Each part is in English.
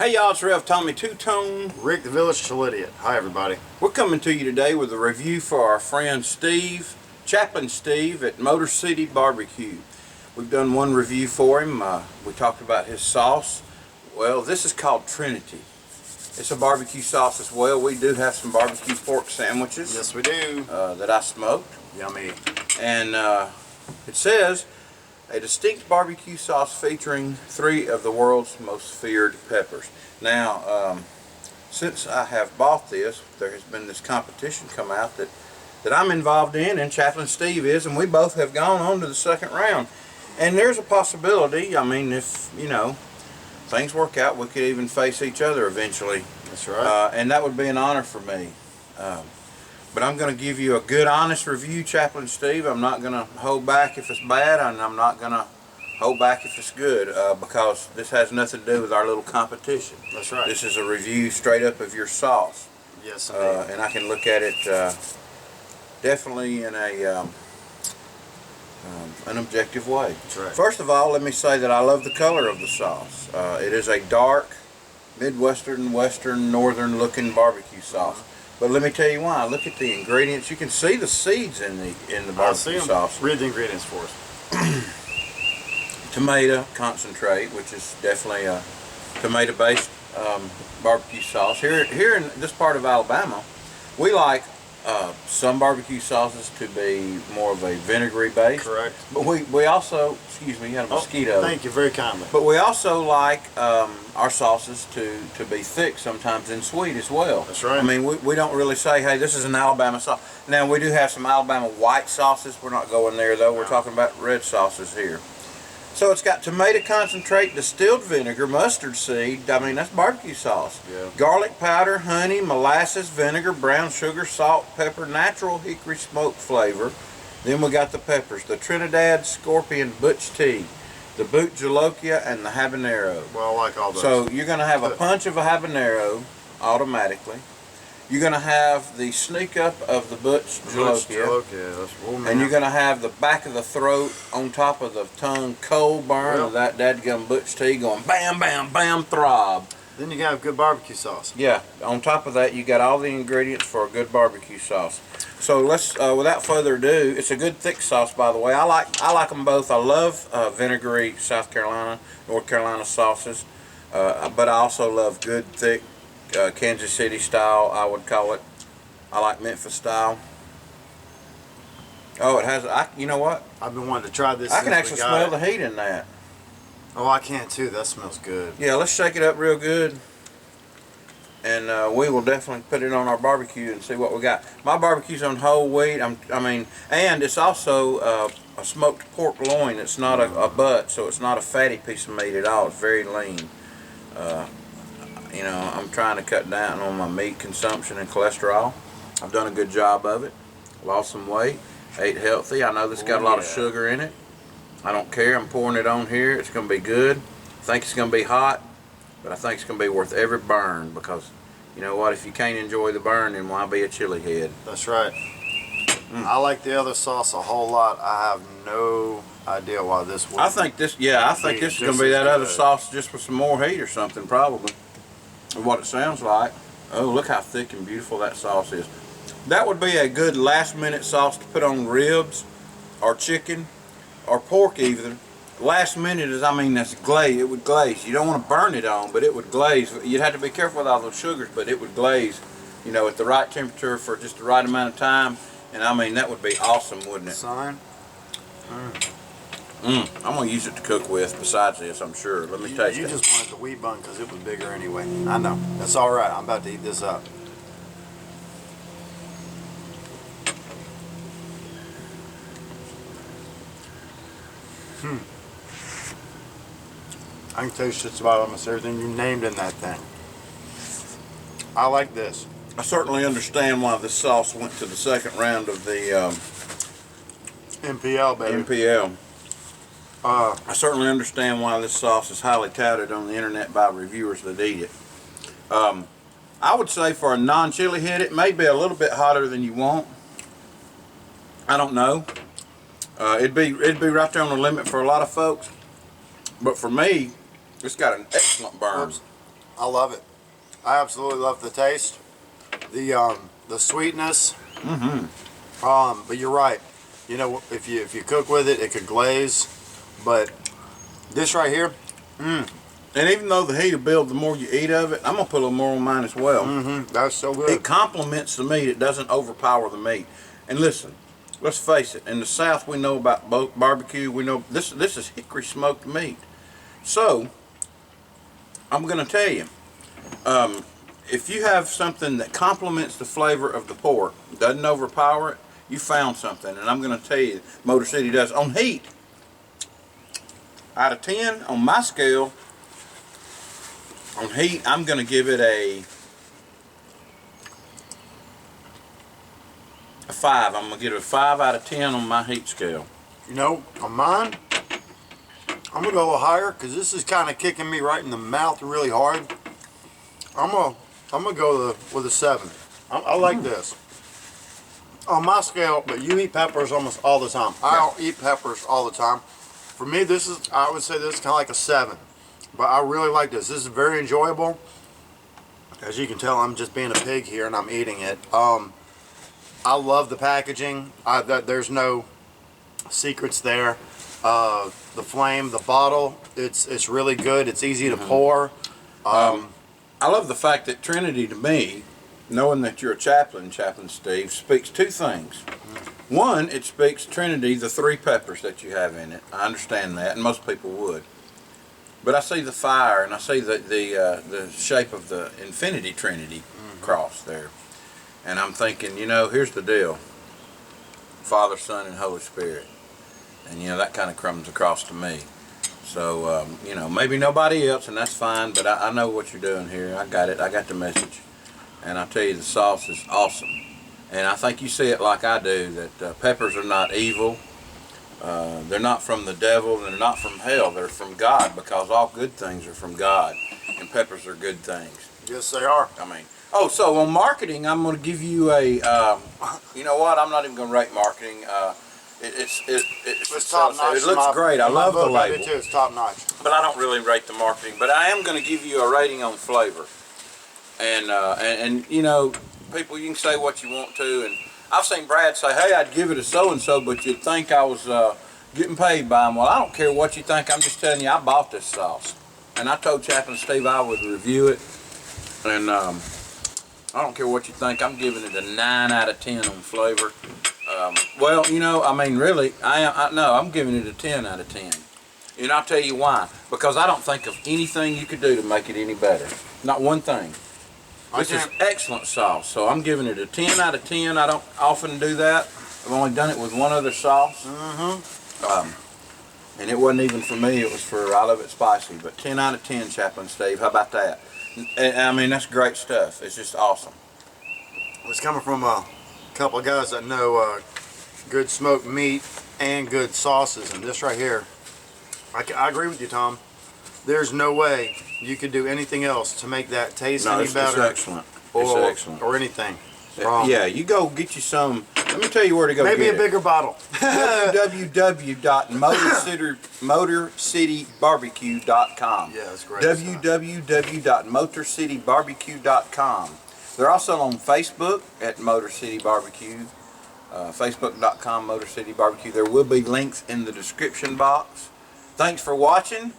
Hey y'all, it's Rev Tommy Two-Tone. Rick the Village Chalidiot. Hi everybody. We're coming to you today with a review for our friend Steve, Chaplain Steve at Motor City Barbecue. We've done one review for him. We talked about his sauce. Well, this is called Trinity. It's a barbecue sauce as well. We do have some barbecue pork sandwiches. Yes we do. That I smoked. Yummy. And it says, a distinct barbecue sauce featuring 3 of the world's most feared peppers. Now, since I have bought this, there has been this competition come out that I'm involved in, and Chaplain Steve is, and we both have gone on to the second round. And there's a possibility, I mean, if, you know, things work out, we could even face each other eventually. That's right. And that would be an honor for me. But I'm going to give you a good, honest review, Chaplain Steve. I'm not going to hold back if it's bad, and I'm not going to hold back if it's good, because this has nothing to do with our little competition. That's right. This is a review straight up of your sauce. Yes, indeed. And I can look at it definitely in a an objective way. That's right. First of all, let me say that I love the color of the sauce. It is a dark, Midwestern, Western, Northern looking barbecue sauce. But let me tell you why. Look at the ingredients. You can see the seeds in the barbecue sauce. Read the ingredients for us. Tomato concentrate, which is definitely a tomato-based barbecue sauce. Here in this part of Alabama, we like some barbecue sauces to be more of a vinegary base. Correct. But we also, excuse me, you had a mosquito. Thank you very kindly. But we also like our sauces to be thick, sometimes and sweet as well. That's right. I mean, we don't really say, hey, this is an Alabama sauce. Now, we do have some Alabama white sauces. We're not going there, though. We're talking about red sauces here. So it's got tomato concentrate, distilled vinegar, mustard seed. I mean, that's barbecue sauce. Yeah. Garlic powder, honey, molasses, vinegar, brown sugar, salt, pepper, natural hickory smoke flavor. Then we got the peppers, the Trinidad Scorpion Butch Tea, the Boot Jalokia, and the habanero. Well, I like all those. So you're going to have a punch of a habanero automatically. You're going to have the sneak up of the Butch Jalokia. And you're going to have the back of the throat on top of the tongue cold burn of that dadgum Butch Tea going bam, bam, bam, throb. Then you got good barbecue sauce. Yeah, on top of that you got all the ingredients for a good barbecue sauce. So let's, without further ado, it's a good thick sauce, by the way. I like them both. I love vinegary South Carolina, North Carolina sauces, but I also love good thick Kansas City style, I would call it. I like Memphis style. Oh, it has, you know what? I've been wanting to try this. I can actually smell the heat in that. Oh, I can too. That smells good. Yeah, let's shake it up real good. And we will definitely put it on our barbecue and see what we got. My barbecue's on whole wheat. And it's also a smoked pork loin. It's not a butt, so it's not a fatty piece of meat at all. It's very lean. You know, I'm trying to cut down on my meat consumption and cholesterol. I've done a good job of it. Lost some weight. Ate healthy. I know this got a lot of sugar in it. I don't care. I'm pouring it on here. It's going to be good. I think it's going to be hot, but I think it's going to be worth every burn, because you know what? If you can't enjoy the burn, then why be a chili head? That's right. I like the other sauce a whole lot. I have no idea why this would. I think this is going to be that other sauce just with some more heat or something, probably. What it sounds like. Oh, look how thick and beautiful that sauce is. That would be a good last minute sauce to put on ribs or chicken or pork either. Last minute is, I mean, that's glaze. It would glaze. You don't want to burn it on, but it would glaze. You'd have to be careful with all those sugars, but it would glaze, you know, at the right temperature for just the right amount of time. And I mean, that would be awesome, wouldn't it? Son. I'm going to use it to cook with besides this, I'm sure. Let me taste it. You just wanted the wheat bun because it was bigger anyway. I know. That's all right. I'm about to eat this up. I can taste just about almost everything you named in that thing. I like this. I certainly understand why this sauce went to the second round of the MPL, baby. MPL. I certainly understand why this sauce is highly touted on the internet by reviewers that eat it. I would say for a non-chili head, it may be a little bit hotter than you want. I don't know. It'd be right there on the limit for a lot of folks. But for me, it's got an excellent burn. I love it. I absolutely love the taste, the sweetness. But you're right. You know, if you cook with it, it could glaze. But this right here, And even though the heat will build, the more you eat of it, I'm gonna put a little more on mine as well. that's so good. It complements the meat. It doesn't overpower the meat. And listen, let's face it. In the South, we know about barbecue. We know this is hickory smoked meat. So I'm gonna tell you, if you have something that complements the flavor of the pork, doesn't overpower it, you found something. And I'm gonna tell you, Motor City does on heat. Out of 10 on my scale. On heat, I'm going to give it a 5. I'm going to give it a 5 out of 10 on my heat scale. You know, on mine, I'm gonna go a little higher because this is kind of kicking me right in the mouth really hard. I'm gonna go with a 7. I like this. On my scale, but you eat peppers almost all the time. I don't eat peppers all the time. For me, I would say this is kind of like a 7. But I really like this. This is very enjoyable. As you can tell, I'm just being a pig here and I'm eating it. I love the packaging. There's no secrets there. The flame, the bottle, it's really good. It's easy to pour. I love the fact that Trinity, to me, knowing that you're a chaplain, Chaplain Steve, speaks 2 things. One, it speaks Trinity, the 3 peppers that you have in it. I understand that, and most people would. But I see the fire, and I see the shape of the Infinity Trinity cross there. And I'm thinking, you know, here's the deal. Father, Son, and Holy Spirit. And, you know, that kind of comes across to me. So, you know, maybe nobody else, and that's fine, but I know what you're doing here. I got it. I got the message. And I tell you, the sauce is awesome. And I think you see it like I do, that peppers are not evil. They're not from the devil, they're not from hell, they're from God, because all good things are from God, and peppers are good things. Yes, they are. I mean, so on marketing, I'm going to give you a, you know what, I'm not even going to rate marketing. It's top notch. It looks great, I love the label. I do too, it's top notch. But I don't really rate the marketing, but I am going to give you a rating on flavor. And you know, people, you can say what you want to, and I've seen Brad say, hey, I'd give it a so-and-so, but you'd think I was getting paid by him. Well, I don't care what you think. I'm just telling you, I bought this sauce. And I told Chaplain Steve I would review it. And I don't care what you think. I'm giving it a 9 out of 10 on flavor. Well, you know, I mean, really, I'm giving it a 10 out of 10. And I'll tell you why. Because I don't think of anything you could do to make it any better. Not one thing. This is excellent sauce, so I'm giving it a 10 out of 10. I don't often do that. I've only done it with one other sauce. And it wasn't even for me, it was for I Love It Spicy. But 10 out of 10, Chaplain Steve, how about that? I mean, that's great stuff. It's just awesome. It's coming from a couple of guys that know good smoked meat and good sauces, and this right here, I agree with you, Tom. There's no way you could do anything else to make that taste any better. It's excellent. It's excellent. Or anything. Yeah, you go get you some. Let me tell you where to go. Maybe get a bigger bottle. www.motorcitybarbecue.com. Yeah, that's great. www.motorcitybarbecue.com. They're also on Facebook at Motor City Barbecue. Facebook.com Motor City Barbecue. There will be links in the description box. Thanks for watching.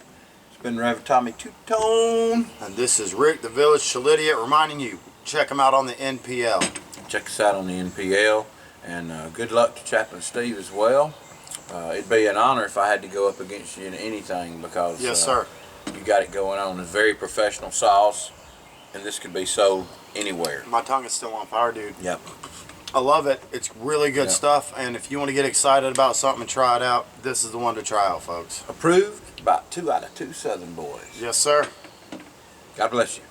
It's been Rev Tommy Two-Tone. And this is Rick, the Village Chalidiot, reminding you, check them out on the NPL. Check us out on the NPL. And good luck to Chaplain Steve as well. It'd be an honor if I had to go up against you in anything, because yes, sir. You got it going on. It's very professional sauce, and this could be sold anywhere. My tongue is still on fire, dude. Yep. I love it. It's really good stuff, and if you want to get excited about something and try it out, this is the one to try out, folks. Approved by 2 out of 2 Southern boys. Yes, sir. God bless you.